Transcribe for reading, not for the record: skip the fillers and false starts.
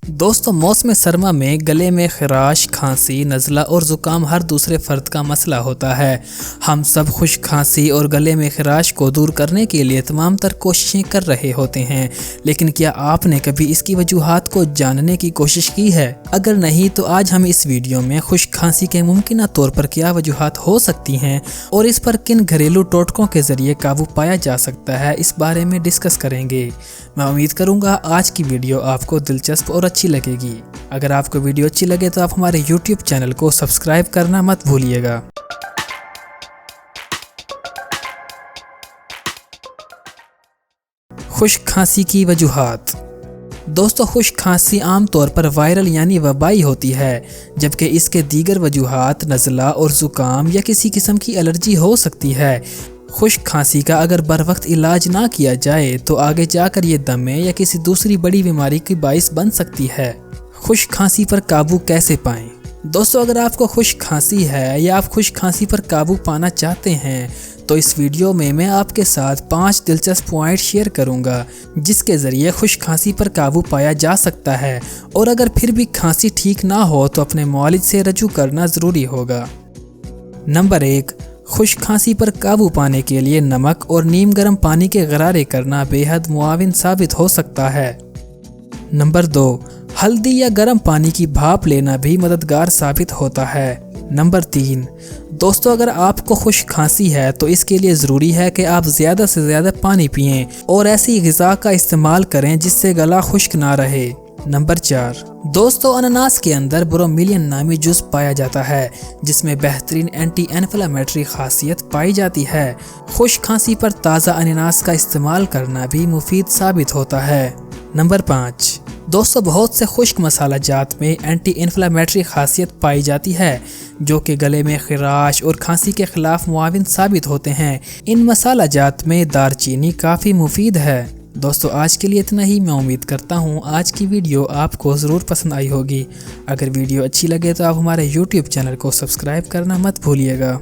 दोस्तों, मौसम सरमा में गले में खराश, खांसी, नज़ला और ज़ुकाम हर दूसरे फ़र्द का मसला होता है। हम सब खुश खांसी और गले में खराश को दूर करने के लिए तमाम तर कोशिशें कर रहे होते हैं, लेकिन क्या आपने कभी इसकी वजूहात को जानने की कोशिश की है? अगर नहीं तो आज हम इस वीडियो में खुश खांसी के मुमकिन तौर पर क्या वजूहात हो सकती हैं और इस पर किन घरेलू टोटकों के ज़रिए काबू पाया जा सकता है, इस बारे में डिस्कस करेंगे। मैं उम्मीद करूँगा आज की वीडियो आपको दिलचस्प और अच्छी लगेगी। अगर आपको वीडियो अच्छी लगे तो आप हमारे YouTube चैनल को सब्सक्राइब करना मत भूलिएगा। खुश खांसी की वजूहात। दोस्तों, खुश खांसी आम तौर पर वायरल यानी वबाई होती है, जबकि इसके दीगर वजूहात नज़ला और ज़ुकाम या किसी किस्म की एलर्जी हो सकती है। खुश खांसी का अगर बर वक्त इलाज ना किया जाए तो आगे जाकर ये दमे या किसी दूसरी बड़ी बीमारी की बाइस बन सकती है। खुश खांसी पर काबू कैसे पाएं? दोस्तों, अगर आपको खुश खांसी है या आप खुश खांसी पर काबू पाना चाहते हैं तो इस वीडियो में मैं आपके साथ 5 दिलचस्प पॉइंट शेयर करूंगा जिसके ज़रिए खुश खांसी पर काबू पाया जा सकता है, और अगर फिर भी खांसी ठीक ना हो तो अपने मुआलिज से रजू करना ज़रूरी होगा। नंबर 1, खुश खांसी पर काबू पाने के लिए नमक और नीम गर्म पानी के गरारे करना बेहद मुआविन साबित हो सकता है। नंबर 2, हल्दी या गर्म पानी की भाप लेना भी मददगार साबित होता है। नंबर 3, दोस्तों, अगर आपको खुश खांसी है तो इसके लिए ज़रूरी है कि आप ज़्यादा से ज़्यादा पानी पिएं और ऐसी ग़िज़ा का इस्तेमाल करें जिससे गला खुश्क ना रहे। नंबर 4, दोस्तों, अनानास के अंदर ब्रोमीलियन नामी जूस पाया जाता है जिसमें बेहतरीन एंटी इन्फ्लेमेटरी खासियत पाई जाती है। खुश खांसी पर ताज़ा अनानास का इस्तेमाल करना भी मुफीद साबित होता है। नंबर 5, दोस्तों, बहुत से खुश्क मसाला जात में एंटी इन्फ्लेमेटरी खासियत पाई जाती है जो कि गले में खराश और खांसी के खिलाफ मुआविन साबित होते हैं। इन मसाला जात में दारचीनी काफ़ी मुफीद है। दोस्तों, आज के लिए इतना ही। मैं उम्मीद करता हूँ आज की वीडियो आपको ज़रूर पसंद आई होगी। अगर वीडियो अच्छी लगे तो आप हमारे YouTube चैनल को सब्सक्राइब करना मत भूलिएगा।